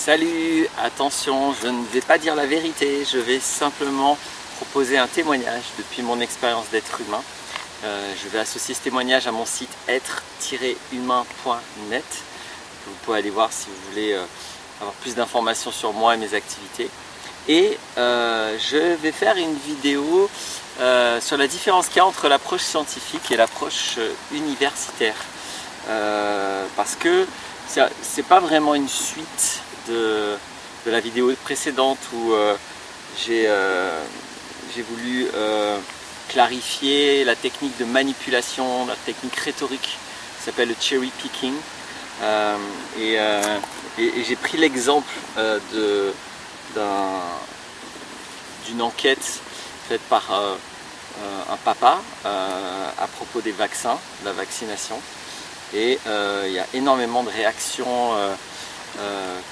Salut, attention, je ne vais pas dire la vérité, je vais simplement proposer un témoignage depuis mon expérience d'être humain. Je vais associer ce témoignage à mon site être-humain.net. Vous pouvez aller voir si vous voulez avoir plus d'informations sur moi et mes activités. Et je vais faire une vidéo sur la différence qu'il y a entre l'approche scientifique et l'approche universitaire. Parce que c'est pas vraiment une suite de la vidéo précédente où j'ai voulu clarifier la technique de manipulation, la technique rhétorique qui s'appelle le cherry picking. Et j'ai pris l'exemple d'une enquête faite par un papa à propos des vaccins, de la vaccination. Et il y a énormément de réactions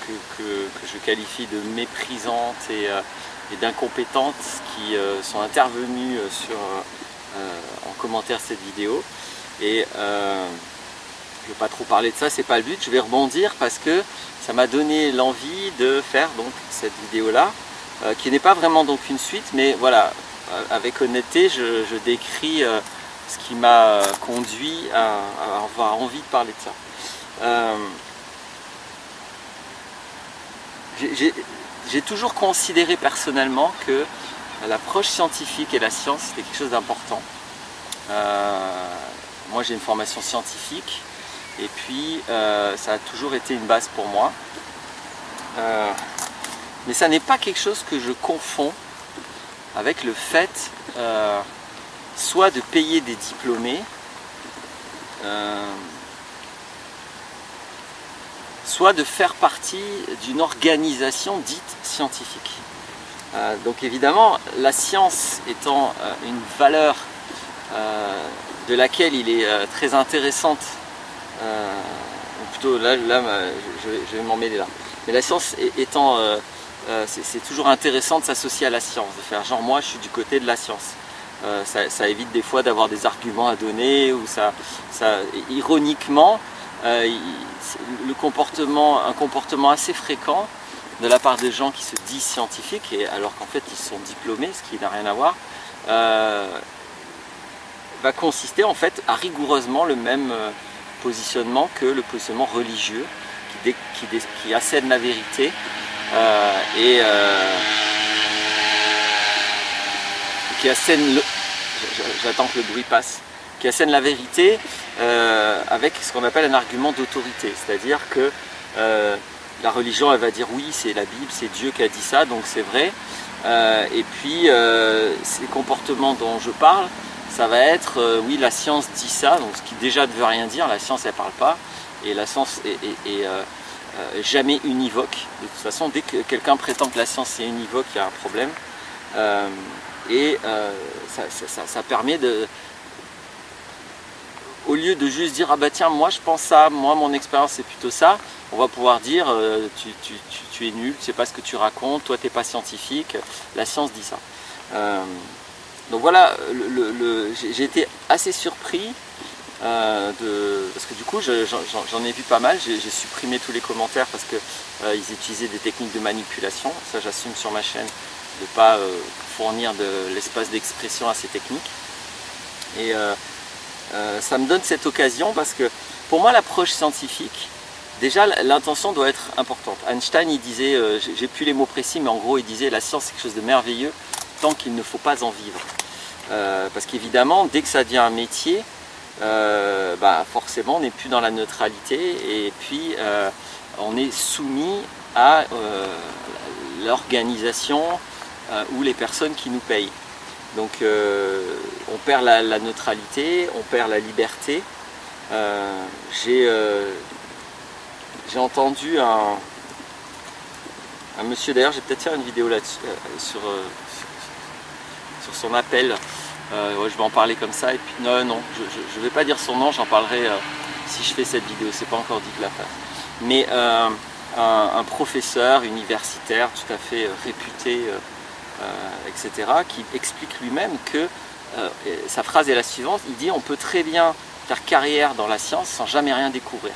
que je qualifie de méprisantes et d'incompétentes qui sont intervenues en commentaire de cette vidéo. Et je ne vais pas trop parler de ça, c'est pas le but. Je vais rebondir parce que ça m'a donné l'envie de faire donc cette vidéo là, qui n'est pas vraiment donc une suite, mais voilà, avec honnêteté, je décris ce qui m'a conduit à avoir envie de parler de ça. J'ai toujours considéré personnellement que l'approche scientifique et la science c'était quelque chose d'important. Moi j'ai une formation scientifique et puis ça a toujours été une base pour moi. Mais ça n'est pas quelque chose que je confonds avec le fait soit de payer des diplômés, soit de faire partie d'une organisation dite scientifique. Donc évidemment, la science étant une valeur de laquelle il est très intéressante, ou plutôt là je vais m'en mêler là, mais la science étant, c'est toujours intéressant de s'associer à la science, de faire genre moi je suis du côté de la science. Ça évite des fois d'avoir des arguments à donner, ou ironiquement, un comportement assez fréquent de la part de gens qui se disent scientifiques, alors qu'en fait ils sont diplômés, ce qui n'a rien à voir, va consister en fait à rigoureusement le même positionnement que le positionnement religieux qui assène la vérité qui assène j'attends que le bruit passe, qui assène la vérité avec ce qu'on appelle un argument d'autorité, c'est-à-dire que la religion elle va dire oui c'est la Bible, c'est Dieu qui a dit ça donc c'est vrai, et puis ces comportements dont je parle ça va être oui la science dit ça, donc ce qui déjà ne veut rien dire, la science elle parle pas et la science est jamais univoque. De toute façon dès que quelqu'un prétend que la science est univoque il y a un problème. Ça permet de, au lieu de juste dire ah bah tiens moi je pense ça, moi mon expérience c'est plutôt ça, on va pouvoir dire tu es nul, tu sais pas ce que tu racontes, toi t'es pas scientifique, la science dit ça. Donc voilà, j'ai été assez surpris parce que du coup j'en ai vu pas mal, j'ai supprimé tous les commentaires parce que ils utilisaient des techniques de manipulation, ça j'assume sur ma chaîne de ne pas fournir de l'espace d'expression à ces techniques. Et ça me donne cette occasion parce que pour moi l'approche scientifique, déjà l'intention doit être importante. Einstein il disait, j'ai plus les mots précis, mais en gros il disait la science c'est quelque chose de merveilleux tant qu'il ne faut pas en vivre. Parce qu'évidemment dès que ça devient un métier, forcément on n'est plus dans la neutralité et puis on est soumis à l'organisation ou les personnes qui nous payent. Donc on perd la neutralité, on perd la liberté. J'ai entendu un monsieur, d'ailleurs je vais peut-être faire une vidéo là-dessus sur son appel. Ouais, je vais en parler comme ça et puis non, je ne vais pas dire son nom, j'en parlerai si je fais cette vidéo, c'est pas encore dit que la fasse. Mais un professeur universitaire tout à fait réputé, etc., qui explique lui-même que sa phrase est la suivante, il dit on peut très bien faire carrière dans la science sans jamais rien découvrir.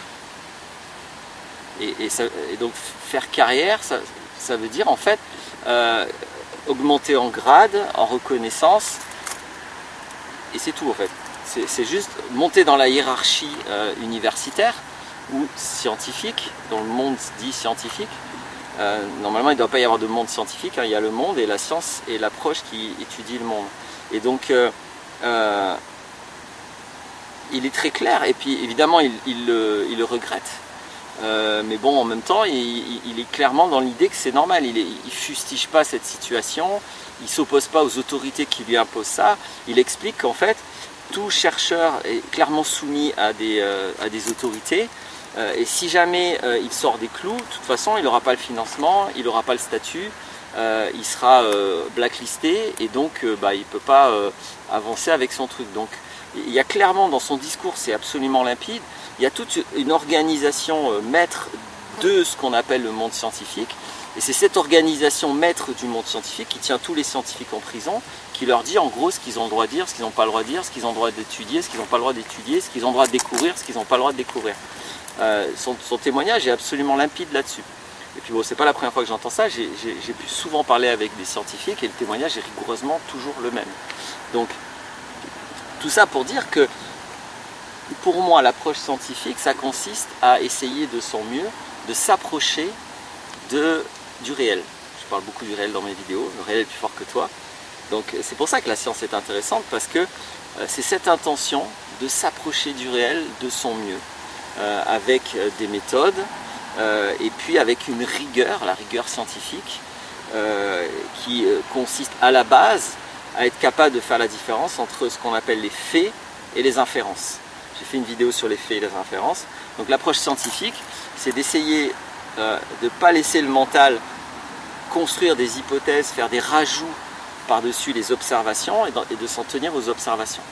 Et donc faire carrière, ça veut dire en fait augmenter en grade, en reconnaissance, et c'est tout en fait. C'est juste monter dans la hiérarchie universitaire ou scientifique, dont le monde dit scientifique. Normalement il ne doit pas y avoir de monde scientifique, hein. Il y a le monde et la science et l'approche qui étudie le monde. Et donc il est très clair, et puis évidemment il le regrette. Mais bon, en même temps, il est clairement dans l'idée que c'est normal. Il ne fustige pas cette situation, il ne s'oppose pas aux autorités qui lui imposent ça. Il explique qu'en fait, tout chercheur est clairement soumis à des autorités. Et si jamais il sort des clous, de toute façon, il n'aura pas le financement, il n'aura pas le statut, il sera blacklisté, et donc il ne peut pas avancer avec son truc. Donc il y a clairement dans son discours, c'est absolument limpide, il y a toute une organisation maître de ce qu'on appelle le monde scientifique, et c'est cette organisation maître du monde scientifique qui tient tous les scientifiques en prison, qui leur dit en gros ce qu'ils ont le droit de dire, ce qu'ils n'ont pas le droit de dire, ce qu'ils ont le droit d'étudier, ce qu'ils n'ont pas le droit d'étudier, ce qu'ils ont le droit de découvrir, ce qu'ils n'ont pas le droit de découvrir. Son témoignage est absolument limpide là-dessus. Et puis bon, c'est pas la première fois que j'entends ça, j'ai pu souvent parler avec des scientifiques et le témoignage est rigoureusement toujours le même. Donc tout ça pour dire que pour moi l'approche scientifique, ça consiste à essayer de son mieux de s'approcher du réel. Je parle beaucoup du réel dans mes vidéos, le réel est plus fort que toi. Donc c'est pour ça que la science est intéressante, parce que c'est cette intention de s'approcher du réel de son mieux, avec des méthodes, et puis avec une rigueur, la rigueur scientifique, qui consiste à la base à être capable de faire la différence entre ce qu'on appelle les faits et les inférences. J'ai fait une vidéo sur les faits et les inférences. Donc l'approche scientifique, c'est d'essayer de ne pas laisser le mental construire des hypothèses, faire des rajouts par-dessus les observations, et de s'en tenir aux observations.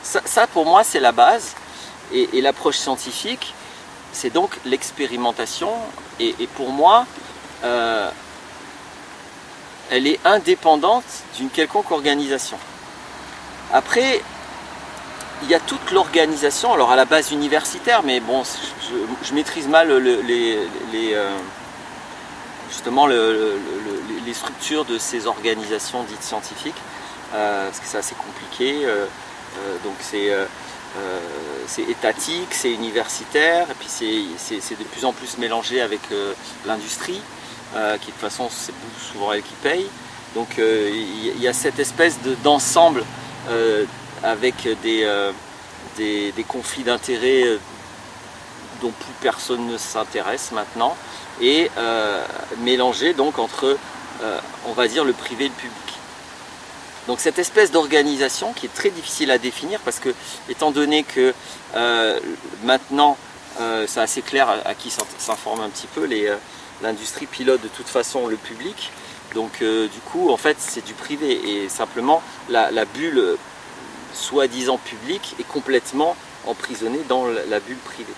Ça pour moi c'est la base, et l'approche scientifique c'est donc l'expérimentation, et pour moi elle est indépendante d'une quelconque organisation. Après, il y a toute l'organisation, alors à la base universitaire, mais bon, je maîtrise mal justement les structures de ces organisations dites scientifiques, parce que c'est assez compliqué, donc c'est étatique, c'est universitaire, et puis c'est de plus en plus mélangé avec l'industrie, qui de toute façon c'est souvent elle qui paye. Donc il y a cette espèce d'ensemble avec des conflits d'intérêts dont plus personne ne s'intéresse maintenant, et mélangé donc entre on va dire le privé et le public. Donc cette espèce d'organisation qui est très difficile à définir, parce que étant donné que maintenant c'est assez clair à qui s'informe un petit peu, l'industrie pilote de toute façon le public, donc du coup en fait c'est du privé, et simplement la bulle soi-disant publique est complètement emprisonnée dans la bulle privée.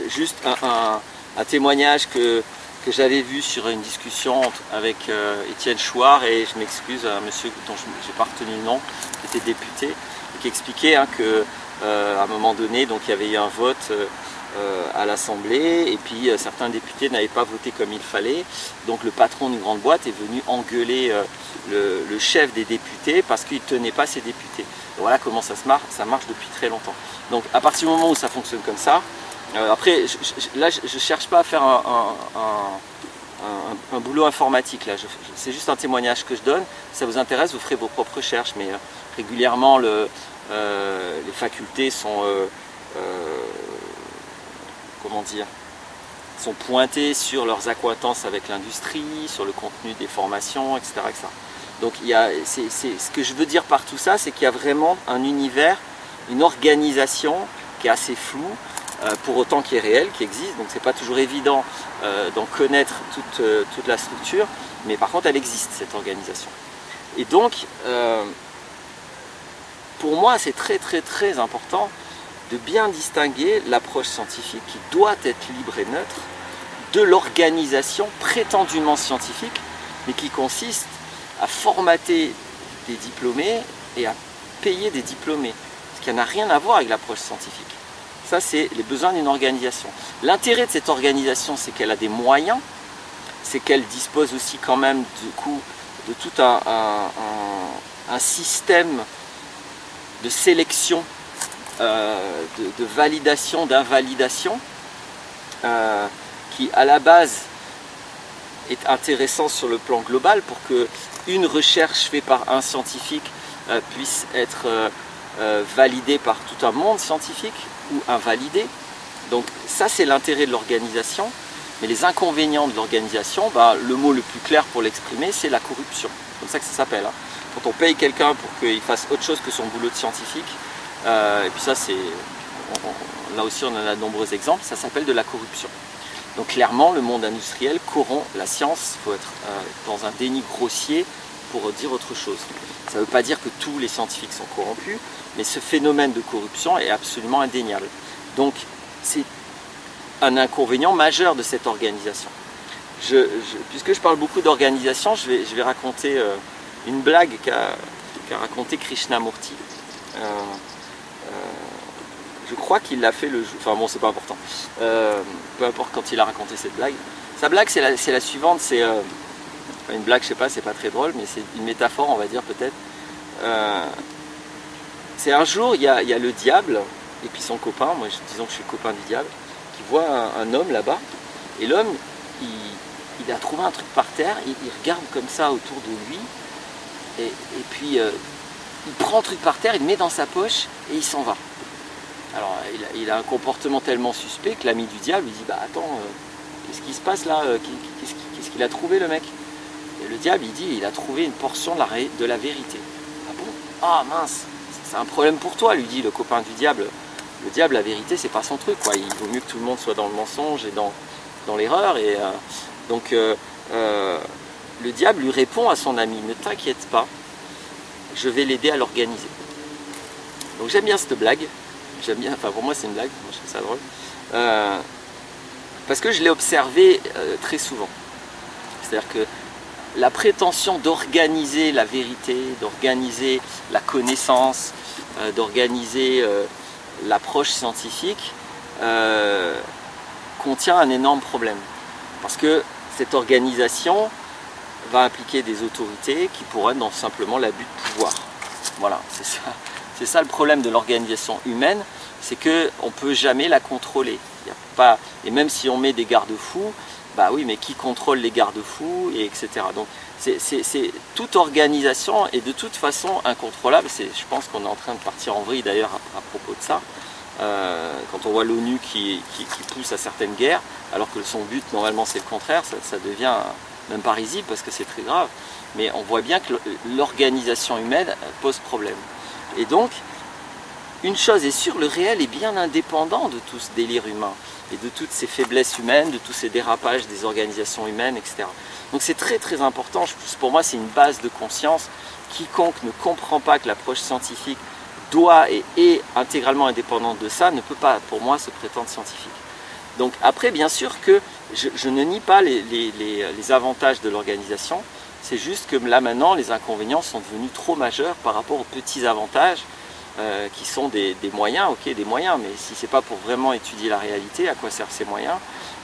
Juste un témoignage que j'avais vu sur une discussion avec Étienne Chouard, et je m'excuse, un monsieur dont je n'ai pas retenu le nom, qui était député, et qui expliquait qu'à un moment donné, donc, il y avait eu un vote à l'Assemblée, et puis certains députés n'avaient pas voté comme il fallait, donc le patron d'une grande boîte est venu engueuler le chef des députés parce qu'il ne tenait pas ses députés. Et voilà comment ça marche depuis très longtemps. Donc à partir du moment où ça fonctionne comme ça, après là je ne cherche pas à faire un boulot informatique, là c'est juste un témoignage que je donne. Si ça vous intéresse, vous ferez vos propres recherches, mais régulièrement les facultés sont comment dire, sont pointées sur leurs accointances avec l'industrie, sur le contenu des formations, etc. etc. Donc ce que je veux dire par tout ça, c'est qu'il y a vraiment un univers, une organisation qui est assez floue, pour autant qui est réelle, qui existe. Donc c'est pas toujours évident d'en connaître toute la structure, mais par contre elle existe, cette organisation. Et donc pour moi c'est très très très important de bien distinguer l'approche scientifique, qui doit être libre et neutre, de l'organisation prétendument scientifique, mais qui consiste à formater des diplômés et à payer des diplômés, ce qui n'a rien à voir avec l'approche scientifique. Ça, c'est les besoins d'une organisation. L'intérêt de cette organisation, c'est qu'elle a des moyens, c'est qu'elle dispose aussi quand même du coup de tout un système de sélection, de validation, d'invalidation, qui à la base est intéressant sur le plan global pour que une recherche faite par un scientifique puisse être validée par tout un monde scientifique ou invalidée. Donc ça, c'est l'intérêt de l'organisation. Mais les inconvénients de l'organisation, le mot le plus clair pour l'exprimer, c'est la corruption. C'est comme ça que ça s'appelle. Hein. Quand on paye quelqu'un pour qu'il fasse autre chose que son boulot de scientifique, et puis ça, là aussi on en a de nombreux exemples, ça s'appelle de la corruption. Donc clairement, le monde industriel corrompt la science. Il faut être dans un déni grossier pour dire autre chose. Ça ne veut pas dire que tous les scientifiques sont corrompus, mais ce phénomène de corruption est absolument indéniable. Donc c'est un inconvénient majeur de cette organisation. Puisque je parle beaucoup d'organisation, je vais raconter une blague qu'a raconté Krishnamurti. Je crois qu'il l'a fait le jour, enfin bon, c'est pas important, peu importe quand il a raconté cette blague. Sa blague, c'est la suivante, c'est une blague, je sais pas, c'est pas très drôle, mais c'est une métaphore, on va dire peut-être. C'est un jour, il y a le diable et puis son copain, moi disons que je suis le copain du diable, qui voit un homme là-bas, et l'homme, il a trouvé un truc par terre, il regarde comme ça autour de lui, et puis il prend le truc par terre, il le met dans sa poche et il s'en va. Alors il a un comportement tellement suspect que l'ami du diable lui dit attends, qu'est-ce qui se passe là, qu'est-ce qu'il a trouvé le mec? Et le diable il dit il a trouvé une portion de la vérité. Ah bon? Ah mince, c'est un problème pour toi, lui dit le copain du diable. Le diable, la vérité, c'est pas son truc, quoi. Il vaut mieux que tout le monde soit dans le mensonge et dans l'erreur. Et donc le diable lui répond à son ami, ne t'inquiète pas, je vais l'aider à l'organiser. Donc j'aime bien cette blague. J'aime bien, enfin pour moi c'est une blague, moi je trouve ça drôle. Parce que je l'ai observé très souvent. C'est-à-dire que la prétention d'organiser la vérité, d'organiser la connaissance, d'organiser l'approche scientifique contient un énorme problème. Parce que cette organisation va impliquer des autorités qui pourraient être simplement l'abus de pouvoir. Voilà, c'est ça. C'est ça le problème de l'organisation humaine, c'est qu'on ne peut jamais la contrôler. Il y a pas, et même si on met des garde-fous, oui, mais qui contrôle les garde-fous, et etc. Donc toute organisation est de toute façon incontrôlable. Je pense qu'on est en train de partir en vrille d'ailleurs à propos de ça. Quand on voit l'ONU qui pousse à certaines guerres, alors que son but normalement c'est le contraire, ça devient même pas risible parce que c'est très grave. Mais on voit bien que l'organisation humaine pose problème. Et donc, une chose est sûre, le réel est bien indépendant de tout ce délire humain et de toutes ces faiblesses humaines, de tous ces dérapages des organisations humaines, etc. Donc c'est très très important, pour moi c'est une base de conscience. Quiconque ne comprend pas que l'approche scientifique doit et est intégralement indépendante de ça, ne peut pas pour moi se prétendre scientifique. Donc après bien sûr que je ne nie pas les avantages de l'organisation, c'est juste que là maintenant les inconvénients sont devenus trop majeurs par rapport aux petits avantages qui sont des moyens, ok, des moyens, mais si c'est pas pour vraiment étudier la réalité, à quoi servent ces moyens?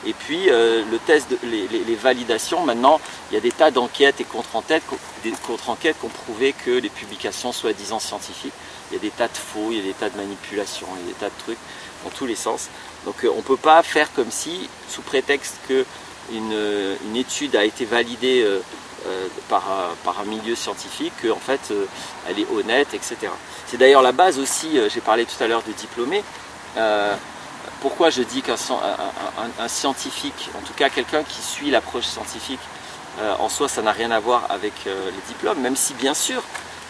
Et puis le test, les validations, maintenant il y a des tas d'enquêtes et contre-enquêtes qui ont prouvé que les publications soi-disant scientifiques, il y a des tas de faux, il y a des tas de manipulations, il y a des tas de trucs dans tous les sens. Donc on ne peut pas faire comme si, sous prétexte qu'une étude a été validée par un milieu scientifique, qu'en fait elle est honnête, etc. C'est d'ailleurs la base aussi, j'ai parlé tout à l'heure de diplômés. Pourquoi je dis qu'un scientifique, en tout cas quelqu'un qui suit l'approche scientifique, en soi ça n'a rien à voir avec les diplômes, même si bien sûr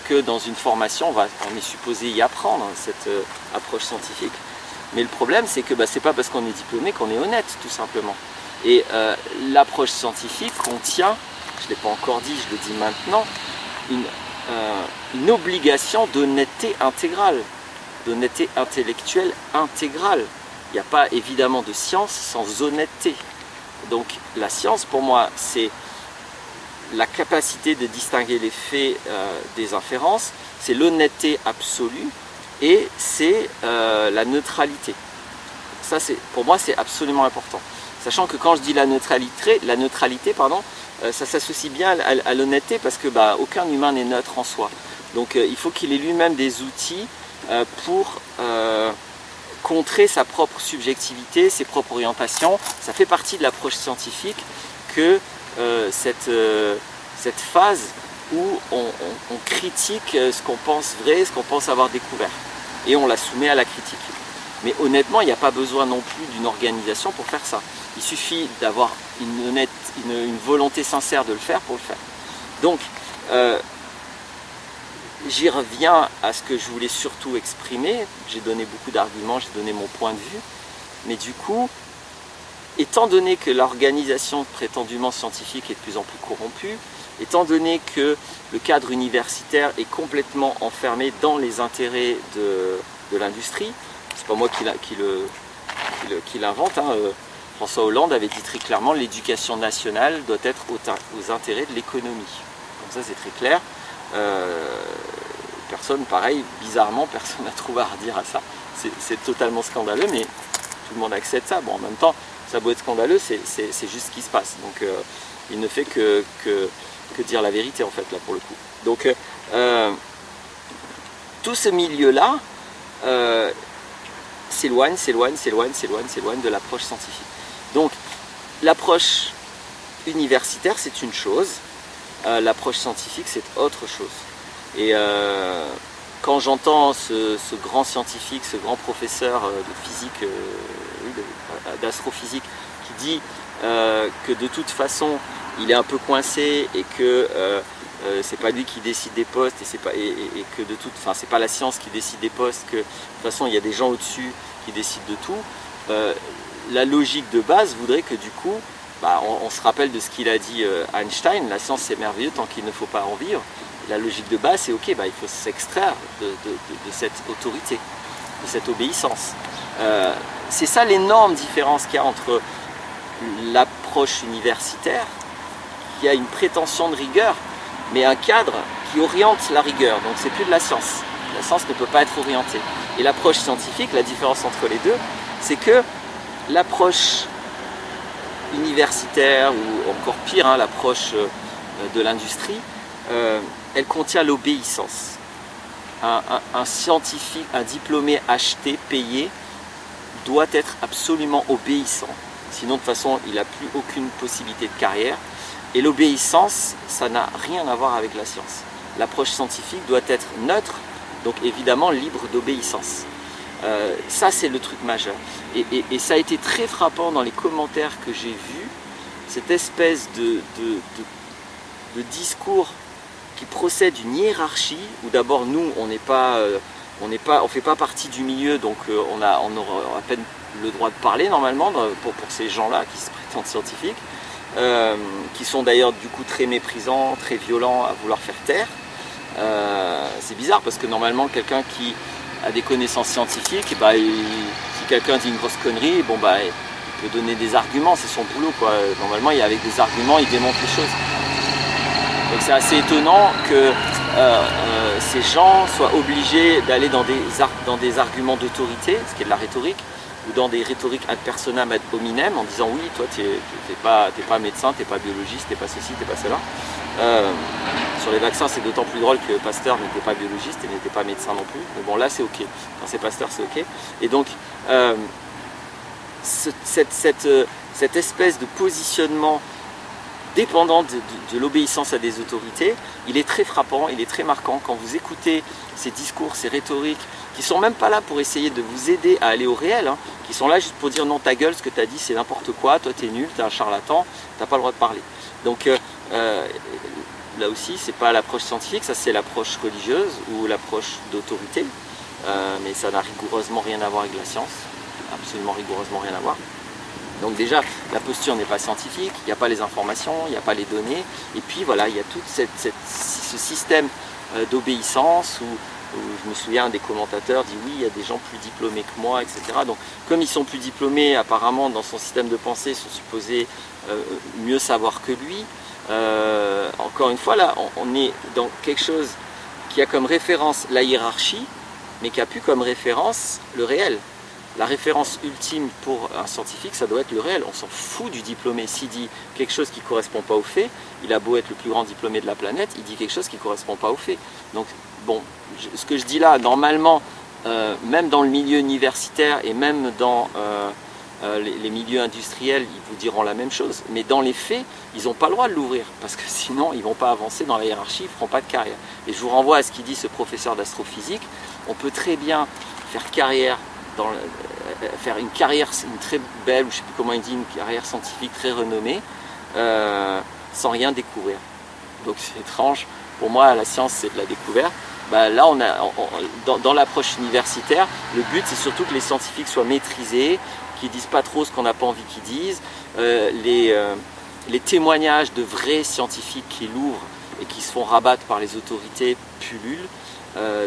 que dans une formation on est supposé y apprendre cette approche scientifique. Mais le problème c'est que c'est pas parce qu'on est diplômé qu'on est honnête tout simplement. Et l'approche scientifique contient, je ne l'ai pas encore dit, je le dis maintenant, une obligation d'honnêteté intégrale, d'honnêteté intellectuelle intégrale. Il n'y a pas évidemment de science sans honnêteté. Donc la science pour moi c'est la capacité de distinguer les faits des inférences, c'est l'honnêteté absolue et c'est la neutralité. Ça, pour moi, c'est absolument important. Sachant que quand je dis la neutralité pardon, ça s'associe bien à l'honnêteté parce que aucun humain n'est neutre en soi. Donc il faut qu'il ait lui-même des outils pour contrer sa propre subjectivité, ses propres orientations. Ça fait partie de l'approche scientifique que cette phase où on critique ce qu'on pense vrai, ce qu'on pense avoir découvert. Et on la soumet à la critique. Mais honnêtement, il n'y a pas besoin non plus d'une organisation pour faire ça. Il suffit d'avoir une volonté sincère de le faire pour le faire. Donc, j'y reviens à ce que je voulais surtout exprimer. J'ai donné beaucoup d'arguments, j'ai donné mon point de vue. Mais du coup, étant donné que l'organisation prétendument scientifique est de plus en plus corrompue, étant donné que le cadre universitaire est complètement enfermé dans les intérêts de l'industrie, c'est pas moi qui l'invente, hein. François Hollande avait dit très clairement l'éducation nationale doit être aux intérêts de l'économie. Comme ça c'est très clair. Personne, pareil, bizarrement, personne n'a trouvé à redire à ça. C'est totalement scandaleux, mais tout le monde accepte ça. Bon, en même temps, ça doit être scandaleux, c'est juste ce qui se passe. Donc il ne fait que dire la vérité en fait là pour le coup. Donc tout ce milieu-là s'éloigne de l'approche scientifique. Donc l'approche universitaire c'est une chose, l'approche scientifique c'est autre chose. Et quand j'entends ce grand scientifique, ce grand professeur de physique, d'astrophysique qui dit que de toute façon il est un peu coincé et que c'est pas lui qui décide des postes et que c'est pas la science qui décide des postes, que de toute façon il y a des gens au-dessus qui décident de tout. La logique de base voudrait que du coup, on se rappelle de ce qu'il a dit Einstein, la science c'est merveilleux tant qu'il ne faut pas en vivre. La logique de base c'est ok, il faut s'extraire de cette autorité, de cette obéissance. C'est ça l'énorme différence qu'il y a entre l'approche universitaire, qui a une prétention de rigueur, mais un cadre qui oriente la rigueur. Donc c'est plus de la science. La science ne peut pas être orientée. Et l'approche scientifique, la différence entre les deux, c'est que l'approche universitaire, ou encore pire, hein, l'approche de l'industrie, elle contient l'obéissance. Un scientifique, un diplômé acheté, payé, doit être absolument obéissant. Sinon, de toute façon, il n'a plus aucune possibilité de carrière. Et l'obéissance, ça n'a rien à voir avec la science. L'approche scientifique doit être neutre, donc évidemment libre d'obéissance. Ça, c'est le truc majeur. Et ça a été très frappant dans les commentaires que j'ai vus, cette espèce de discours qui procède d'une hiérarchie, où d'abord nous, on ne fait pas partie du milieu, donc on aura à peine le droit de parler normalement pour ces gens-là qui se prétendent scientifiques. Qui sont d'ailleurs du coup très méprisants, très violents à vouloir faire taire. C'est bizarre parce que normalement quelqu'un qui a des connaissances scientifiques, si quelqu'un dit une grosse connerie, il peut donner des arguments, c'est son boulot quoi. Normalement avec des arguments il démontre les choses. Donc c'est assez étonnant que ces gens soient obligés d'aller dans des arguments d'autorité, ce qui est de la rhétorique, ou dans des rhétoriques ad personam ad hominem en disant oui, toi t'es pas médecin, t'es pas biologiste, t'es pas ceci, t'es pas cela. Sur les vaccins c'est d'autant plus drôle que Pasteur n'était pas biologiste et n'était pas médecin non plus. Mais bon là c'est ok, quand c'est Pasteur c'est ok. Et donc cette espèce de positionnement dépendant de l'obéissance à des autorités, il est très frappant, il est très marquant quand vous écoutez ces discours, ces rhétoriques, qui sont même pas là pour essayer de vous aider à aller au réel, hein, qui sont là juste pour dire non ta gueule, ce que tu as dit c'est n'importe quoi, toi t'es nul, t'es un charlatan, t'as pas le droit de parler. Donc là aussi c'est pas l'approche scientifique, ça c'est l'approche religieuse ou l'approche d'autorité, mais ça n'a rigoureusement rien à voir avec la science, absolument rigoureusement rien à voir. Donc déjà, la posture n'est pas scientifique, il n'y a pas les informations, il n'y a pas les données, et puis voilà, il y a tout ce système d'obéissance où je me souviens des commentateurs disent oui, il y a des gens plus diplômés que moi, etc. Donc comme ils sont plus diplômés, apparemment dans son système de pensée, ils sont supposés mieux savoir que lui. Encore une fois, là, on est dans quelque chose qui a comme référence la hiérarchie, mais qui a plus comme référence le réel. la référence ultime pour un scientifique, ça doit être le réel. On s'en fout du diplômé. S'il dit quelque chose qui ne correspond pas aux faits, il a beau être le plus grand diplômé de la planète, il dit quelque chose qui ne correspond pas aux faits. Donc, bon, ce que je dis là, normalement, même dans le milieu universitaire et même dans les milieux industriels, ils vous diront la même chose. Mais dans les faits, ils n'ont pas le droit de l'ouvrir, parce que sinon, ils ne vont pas avancer dans la hiérarchie, ils ne feront pas de carrière. Et je vous renvoie à ce qu'il dit ce professeur d'astrophysique. On peut très bien faire carrière, faire une carrière, une très belle, ou je ne sais plus comment il dit, une carrière scientifique très renommée, sans rien découvrir. Donc c'est étrange. Pour moi, la science, c'est de la découverte. Bah, là, dans l'approche universitaire, le but, c'est surtout que les scientifiques soient maîtrisés, qu'ils ne disent pas trop ce qu'on n'a pas envie qu'ils disent. Les témoignages de vrais scientifiques qui l'ouvrent et qui se font rabattre par les autorités pullulent.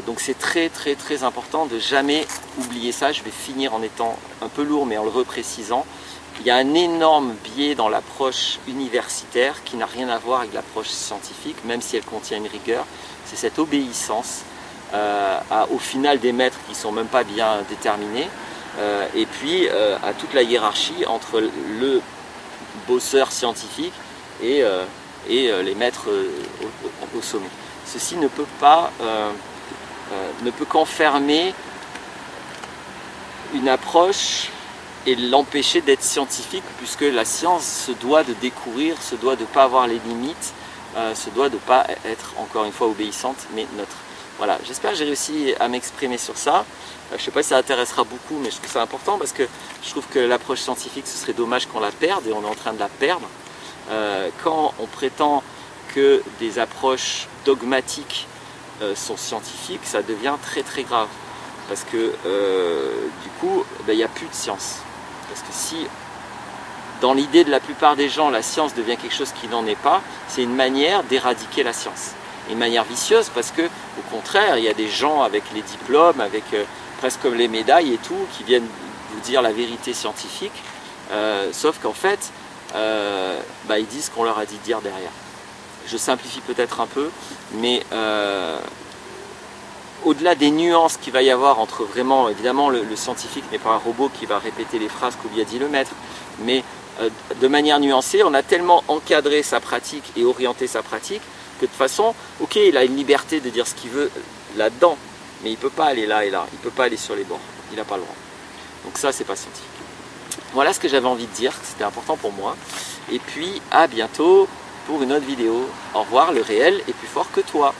Donc c'est très important de jamais oublier ça. Je vais finir en étant un peu lourd, mais en le reprécisant. Il y a un énorme biais dans l'approche universitaire qui n'a rien à voir avec l'approche scientifique, même si elle contient une rigueur. C'est cette obéissance au final des maîtres qui ne sont même pas bien déterminés, et puis à toute la hiérarchie entre le bosseur scientifique et les maîtres au sommet. Ceci ne peut qu'enfermer une approche et l'empêcher d'être scientifique, puisque la science se doit de découvrir, se doit de ne pas avoir les limites, se doit de ne pas être, encore une fois, obéissante, mais neutre. Voilà, j'espère que j'ai réussi à m'exprimer sur ça. Je ne sais pas si ça intéressera beaucoup, mais je trouve ça important parce que je trouve que l'approche scientifique, ce serait dommage qu'on la perde, et on est en train de la perdre. Quand on prétend que des approches dogmatiques sont scientifiques, ça devient très grave. Parce que du coup, il n'y a plus de science. Parce que si, dans l'idée de la plupart des gens, la science devient quelque chose qui n'en est pas, c'est une manière d'éradiquer la science. Et une manière vicieuse, parce que, au contraire, il y a des gens avec les diplômes, avec presque comme les médailles et tout, qui viennent vous dire la vérité scientifique, sauf qu'en fait, ils disent ce qu'on leur a dit de dire derrière. Je simplifie peut-être un peu, mais au-delà des nuances qu'il va y avoir entre vraiment, évidemment, le scientifique n'est pas un robot qui va répéter les phrases qu'on lui a dit le maître, mais de manière nuancée, on a tellement encadré sa pratique et orienté sa pratique que de toute façon, ok, il a une liberté de dire ce qu'il veut là-dedans, mais il ne peut pas aller là et là, il ne peut pas aller sur les bords, il n'a pas le droit. Donc ça, c'est pas scientifique. Voilà ce que j'avais envie de dire, c'était important pour moi. Et puis, à bientôt pour une autre vidéo. Au revoir, le réel est plus fort que toi.